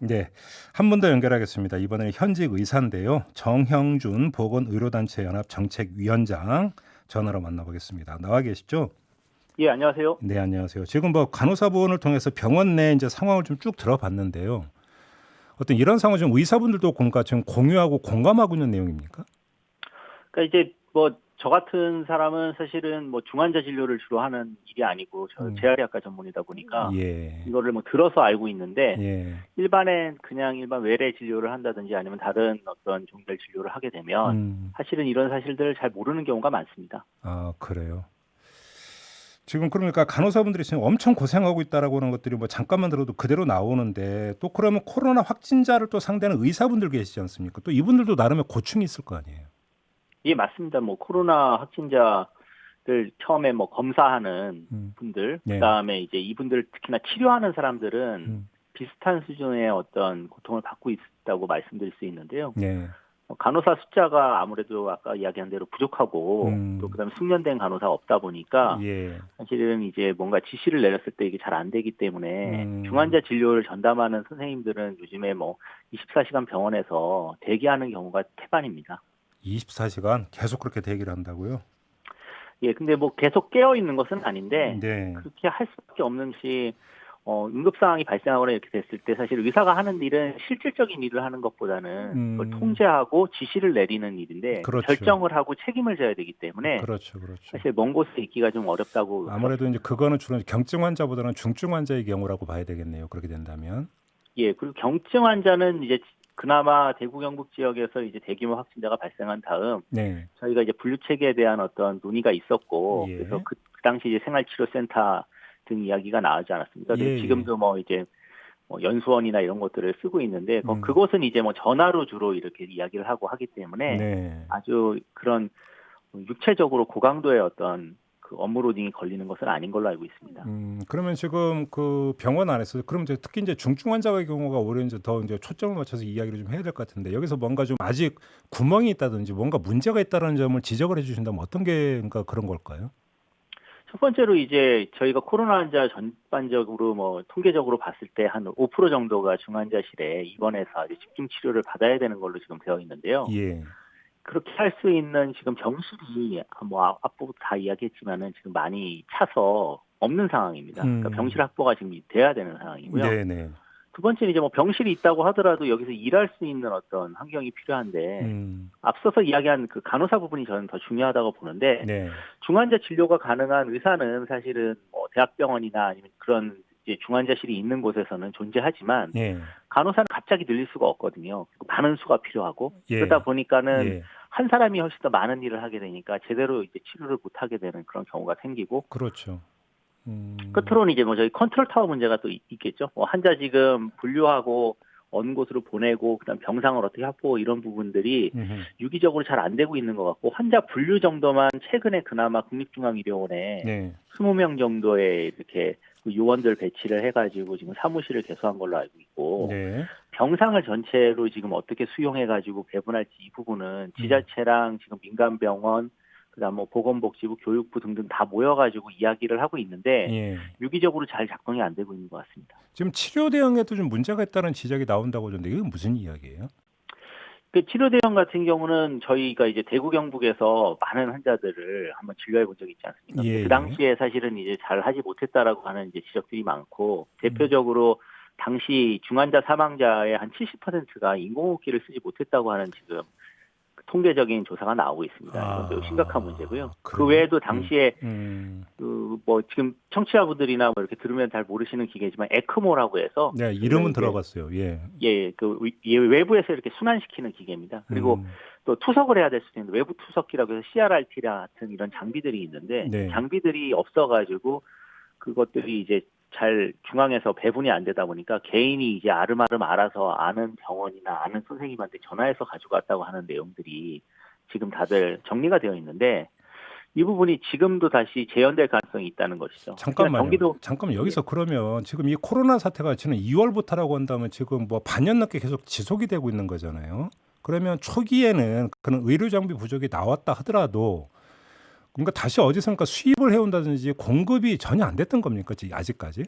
네, 한 분 더 연결하겠습니다. 이번에는 현직 의사인데요. 정형준 보건의료단체 연합 정책위원장 전화로 만나보겠습니다. 나와 계시죠? 예, 안녕하세요. 네, 안녕하세요. 지금 뭐 간호사분을 통해서 병원 내 이제 상황을 좀 쭉 들어봤는데요. 어떤 이런 상황 좀 의사분들도 지금 공유하고 공감하고 있는 내용입니까? 그러니까 이제 뭐 저 같은 사람은 사실은 뭐 중환자 진료를 주로 하는 일이 아니고 저 재활의학과 전문이다 보니까 예, 이거를 뭐 들어서 알고 있는데 예, 일반엔 그냥 일반 외래 진료를 한다든지 아니면 다른 어떤 종별 진료를 하게 되면 사실은 이런 사실들을 잘 모르는 경우가 많습니다. 아, 그래요. 지금 그러니까 간호사분들이 지금 엄청 고생하고 있다라고 하는 것들이 뭐 잠깐만 들어도 그대로 나오는데 또 그러면 코로나 확진자를 또 상대하는 의사분들 계시지 않습니까? 또 이분들도 나름의 고충이 있을 거 아니에요. 예, 맞습니다. 뭐 코로나 확진자들 처음에 뭐 검사하는 분들, 네. 그다음에 이제 이분들 특히나 치료하는 사람들은 음. 비슷한 수준의 어떤 고통을 받고 있다고 말씀드릴 수 있는데요. 네. 간호사 숫자가 아무래도 아까 이야기한 대로 부족하고 또 그다음에 숙련된 간호사가 없다 보니까 예. 사실은 이제 뭔가 지시를 내렸을 때 이게 잘 안 되기 때문에 음. 중환자 진료를 전담하는 선생님들은 요즘에 뭐 24시간 병원에서 대기하는 경우가 태반입니다. 24시간 계속 그렇게 대기를 한다고요? 예, 근데 뭐 계속 깨어 있는 것은 아닌데 네. 그렇게 할 수밖에 없는 시 응급 상황이 발생하거나 이렇게 됐을 때 사실 의사가 하는 일은 실질적인 일을 하는 것보다는 그걸 통제하고 지시를 내리는 일인데 그렇죠. 결정을 하고 책임을 져야 되기 때문에 그렇죠. 그렇죠. 사실 먼 곳에 있기가 좀 어렵다고 아무래도 이제 들었습니다. 그거는 주로 경증 환자보다는 중증 환자의 경우라고 봐야 되겠네요. 그렇게 된다면. 예, 그리고 경증 환자는 이제 그나마 대구 경북 지역에서 이제 대규모 확진자가 발생한 다음 네. 저희가 이제 분류 체계에 대한 어떤 논의가 있었고 그래서 예. 그 당시 이제 생활치료센터 등 이야기가 나오지 않았습니까? 그래서 예, 예. 지금도 뭐 이제 뭐 연수원이나 이런 것들을 쓰고 있는데 그곳은 이제 뭐 전화로 주로 이렇게 이야기를 하고 하기 때문에 네. 아주 그런 육체적으로 고강도의 어떤 그 업무 로딩이 걸리는 것은 아닌 걸로 알고 있습니다. 그러면 지금 그 병원 안에서 그럼 이제 특히 이제 중증 환자의 경우가 오히려 이제 더 이제 초점을 맞춰서 이야기를 좀 해야 될 것 같은데 여기서 뭔가 좀 아직 구멍이 있다든지 뭔가 문제가 있다는 점을 지적을 해주신다면 어떤 게 그러니까 그런 걸까요? 첫 번째로 이제 저희가 코로나 환자 전반적으로 뭐 통계적으로 봤을 때 한 5% 정도가 중환자실에 입원해서 아주 집중 치료를 받아야 되는 걸로 지금 되어 있는데요. 예. 그렇게 할 수 있는 지금 병실이 뭐 앞부분 다 이야기했지만은 지금 많이 차서 없는 상황입니다. 그러니까 병실 확보가 지금 돼야 되는 상황이고요. 네네. 두 번째는 이제 뭐 병실이 있다고 하더라도 여기서 일할 수 있는 어떤 환경이 필요한데 앞서서 이야기한 그 간호사 부분이 저는 더 중요하다고 보는데 네. 중환자 진료가 가능한 의사는 사실은 뭐 대학병원이나 아니면 그런 이제 중환자실이 있는 곳에서는 존재하지만 예. 간호사는 갑자기 늘릴 수가 없거든요. 많은 수가 필요하고 예. 그러다 보니까는 예. 한 사람이 훨씬 더 많은 일을 하게 되니까 제대로 이제 치료를 못 하게 되는 그런 경우가 생기고 그렇죠. 끝으로는 이제 뭐 저희 컨트롤 타워 문제가 또 있겠죠. 뭐 환자 지금 분류하고 어느 곳으로 보내고 그다음 병상을 어떻게 확보하고 이런 부분들이 유기적으로 잘 안 되고 있는 것 같고 환자 분류 정도만 최근에 그나마 국립중앙의료원에 네. 20명 정도의 이렇게 그 요원들 배치를 해가지고 지금 사무실을 개소한 걸로 알고 있고 네. 병상을 전체로 지금 어떻게 수용해가지고 배분할지 이 부분은 지자체랑 지금 민간병원 그다음 뭐 보건복지부, 교육부 등등 다 모여가지고 이야기를 하고 있는데 예. 유기적으로 잘 작동이 안 되고 있는 것 같습니다. 지금 치료 대응에도 좀 문제가 있다는 지적이 나온다고 하던데 이건 무슨 이야기예요? 그 치료 대응 같은 경우는 저희가 이제 대구 경북에서 많은 환자들을 한번 진료해 본 적이 있지 않습니까? 근데 예, 그 예. 당시에 사실은 이제 잘 하지 못했다라고 하는 이제 지적들이 많고 대표적으로 당시 중환자 사망자의 한 70%가 인공호흡기를 쓰지 못했다고 하는 지금 통계적인 조사가 나오고 있습니다. 이건 매우 심각한 문제고요. 그 그래요? 외에도 당시에 음. 그 뭐 지금 청취자분들이나 뭐 이렇게 들으면 잘 모르시는 기계지만 에크모라고 해서 네, 이름은 들어봤어요. 예. 예, 그 외부에서 이렇게 순환시키는 기계입니다. 그리고 또 투석을 해야 될 수도 있는데 외부 투석기라고 해서 CRRT 같은 이런 장비들이 있는데 네. 장비들이 없어가지고 그것들이 이제 잘 중앙에서 배분이 안 되다 보니까 개인이 이제 아름아름 알아서 아는 병원이나 아는 선생님한테 전화해서 가지고 왔다고 하는 내용들이 지금 다들 정리가 되어 있는데 이 부분이 지금도 다시 재현될 가능성이 있다는 것이죠. 잠깐만요. 잠깐만 예. 여기서 그러면 지금 이 코로나 사태가 지금 2월부터라고 한다면 지금 뭐 반년 넘게 계속 지속이 되고 있는 거잖아요. 그러면 초기에는 그런 의료 장비 부족이 나왔다 하더라도 그러니까 다시 어디선가 수입을 해온다든지 공급이 전혀 안 됐던 겁니까? 아직까지?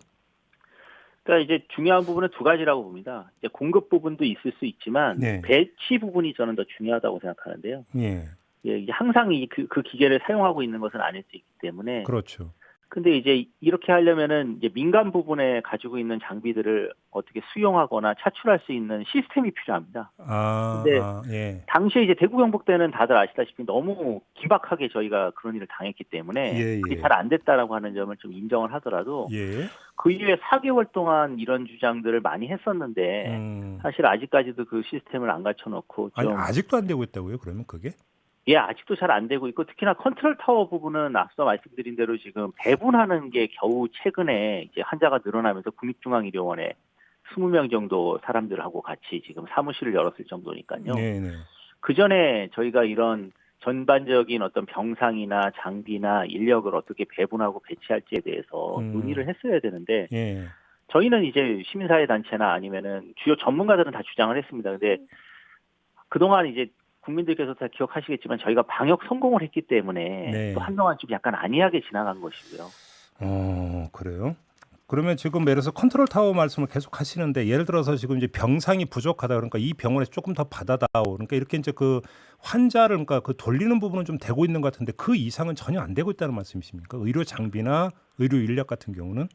그러니까 이제 중요한 부분은 두 가지라고 봅니다. 이제 공급 부분도 있을 수 있지만 네. 배치 부분이 저는 더 중요하다고 생각하는데요. 예. 예, 이게 항상 그 기계를 사용하고 있는 것은 아닐 수 있기 때문에. 그렇죠. 근데 이제 이렇게 하려면은 이제 민간 부분에 가지고 있는 장비들을 어떻게 수용하거나 차출할 수 있는 시스템이 필요합니다. 근데 예. 당시에 이제 대구 경북 때는 다들 아시다시피 너무 긴박하게 저희가 그런 일을 당했기 때문에 예, 그게 예. 잘 안 됐다라고 하는 점을 좀 인정을 하더라도 예. 그 이후에 4개월 동안 이런 주장들을 많이 했었는데 사실 아직까지도 그 시스템을 안 갖춰놓고 아니 좀 아직도 안 되고 있다고요? 그러면 그게? 예, 아직도 잘 안 되고 있고 특히나 컨트롤 타워 부분은 앞서 말씀드린 대로 지금 배분하는 게 겨우 최근에 이제 환자가 늘어나면서 국립중앙의료원에 20명 정도 사람들하고 같이 지금 사무실을 열었을 정도니까요. 네네. 그 전에 저희가 이런 전반적인 어떤 병상이나 장비나 인력을 어떻게 배분하고 배치할지에 대해서 논의를 했어야 되는데 예. 저희는 이제 시민사회 단체나 아니면은 주요 전문가들은 다 주장을 했습니다. 근데 그동안 이제 국민들께서 다 기억하시겠지만 저희가 방역 성공을 했기 때문에 네. 또 한동안 좀 약간 안이하게 지나간 것이고요. 그래요? 그러면 지금 예를 들어서 컨트롤 타워 말씀을 계속 하시는데 예를 들어서 지금 이제 병상이 부족하다 그러니까 이 병원에서 조금 더 받아다오 그러니까 이렇게 이제 그 환자를 그러니까 그 돌리는 부분은 좀 되고 있는 것 같은데 그 이상은 전혀 안 되고 있다는 말씀이십니까? 의료 장비나 의료 인력 같은 경우는?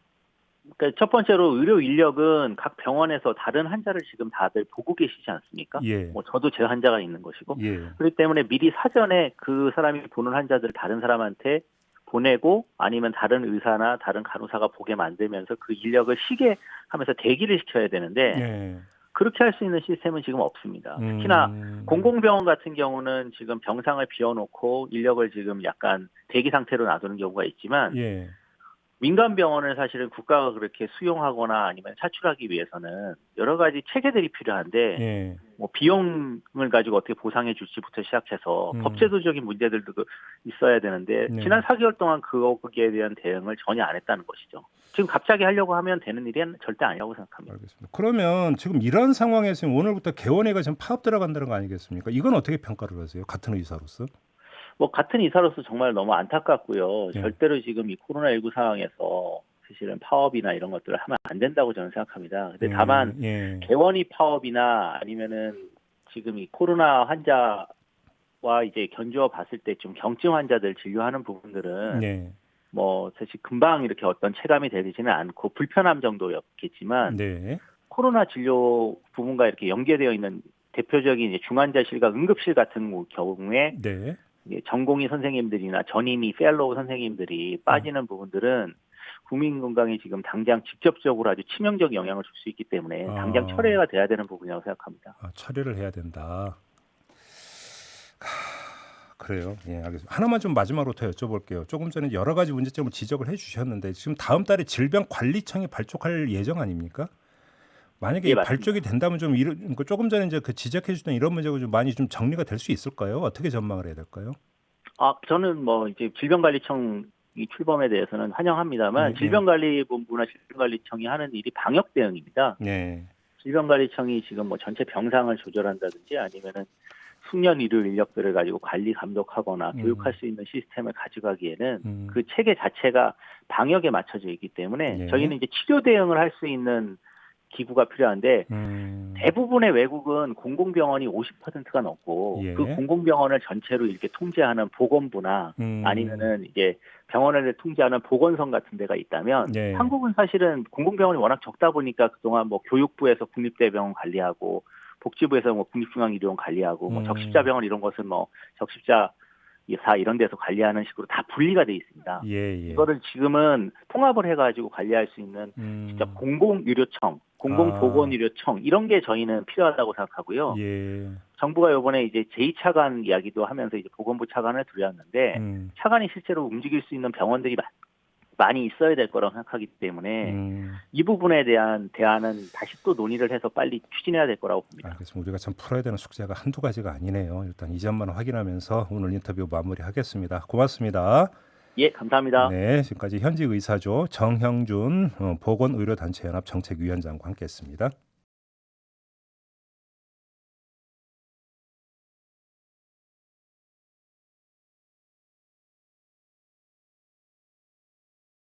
그러니까 첫 번째로 의료 인력은 각 병원에서 다른 환자를 지금 다들 보고 계시지 않습니까? 예. 뭐 저도 제 환자가 있는 것이고 예. 그렇기 때문에 미리 사전에 그 사람이 보는 환자들을 다른 사람한테 보내고 아니면 다른 의사나 다른 간호사가 보게 만들면서 그 인력을 쉬게 하면서 대기를 시켜야 되는데 네. 그렇게 할 수 있는 시스템은 지금 없습니다. 특히나 공공병원 같은 경우는 지금 병상을 비워놓고 인력을 지금 약간 대기 상태로 놔두는 경우가 있지만 예. 민간 병원을 사실은 국가가 그렇게 수용하거나 아니면 차출하기 위해서는 여러 가지 체계들이 필요한데 예. 뭐 비용을 가지고 어떻게 보상해 줄지부터 시작해서 법제도적인 문제들도 있어야 되는데 네. 지난 4개월 동안 거기에 대한 대응을 전혀 안 했다는 것이죠. 지금 갑자기 하려고 하면 되는 일이 절대 아니라고 생각합니다. 알겠습니다. 그러면 지금 이런 상황에서 오늘부터 개원회가 지금 파업 들어간다는 거 아니겠습니까? 이건 어떻게 평가를 하세요? 같은 의사로서? 뭐 같은 의사로서 정말 너무 안타깝고요. 네. 절대로 지금 이 코로나19 상황에서 사실은 파업이나 이런 것들을 하면 안 된다고 저는 생각합니다. 근데 다만 예. 개원이 파업이나 아니면은 지금 이 코로나 환자와 이제 견주어 봤을 때 좀 경증 환자들 진료하는 부분들은 네. 뭐 사실 금방 이렇게 어떤 체감이 되지는 않고 불편함 정도였겠지만 네. 코로나 진료 부분과 이렇게 연계되어 있는 대표적인 이제 중환자실과 응급실 같은 경우에 네. 전공의 선생님들이나 전임의 펠로우 선생님들이 빠지는 부분들은 국민 건강에 지금 당장 직접적으로 아주 치명적 영향을 줄 수 있기 때문에 당장 철회가 돼야 되는 부분이라고 생각합니다. 처리를 해야 된다. 그래요. 예, 알겠습니다. 하나만 좀 마지막으로 더 여쭤볼게요. 조금 전에 여러 가지 문제점을 지적을 해주셨는데 지금 다음 달에 질병관리청이 발족할 예정 아닙니까? 만약에 예, 발족이 된다면 좀 조금 전에 이제 그 지적해주던 이런 문제가 좀 많이 좀 정리가 될 수 있을까요? 어떻게 전망을 해야 될까요? 저는 뭐 이제 질병관리청 이 출범에 대해서는 환영합니다만 질병관리본부나 질병관리청이 하는 일이 방역 대응입니다. 네. 질병관리청이 지금 뭐 전체 병상을 조절한다든지 아니면은 숙련 의료 인력들을 가지고 관리 감독하거나 교육할 수 있는 시스템을 가져가기에는 그 체계 자체가 방역에 맞춰져 있기 때문에 예. 저희는 이제 치료 대응을 할 수 있는 기구가 필요한데 대부분의 외국은 공공병원이 50%가 넘고 예. 그 공공병원을 전체로 이렇게 통제하는 보건부나 아니면은 이제 병원을 통제하는 보건성 같은 데가 있다면 예. 한국은 사실은 공공병원이 워낙 적다 보니까 그동안 뭐 교육부에서 국립대병원 관리하고 복지부에서 뭐 국립중앙의료원 관리하고 뭐 적십자병원 이런 것은 뭐 적십자 사 이런 데서 관리하는 식으로 다 분리가 돼 있습니다. 예. 이거를 지금은 통합을 해가지고 관리할 수 있는 진짜 공공의료청, 공공보건의료청 이런 게 저희는 필요하다고 생각하고요. 예. 정부가 이번에 이제 제2차관 이야기도 하면서 이제 보건부 차관을 들였는데 차관이 실제로 움직일 수 있는 병원들이 많이 있어야 될 거라고 생각하기 때문에 이 부분에 대한 대안은 다시 또 논의를 해서 빨리 추진해야 될 거라고 봅니다. 알겠습니다. 우리가 참 풀어야 되는 숙제가 한두 가지가 아니네요. 일단 이 점만 확인하면서 오늘 인터뷰 마무리하겠습니다. 고맙습니다. 예, 감사합니다. 네, 지금까지 현직 의사죠. 정형준 보건의료단체연합 정책위원장과 함께했습니다.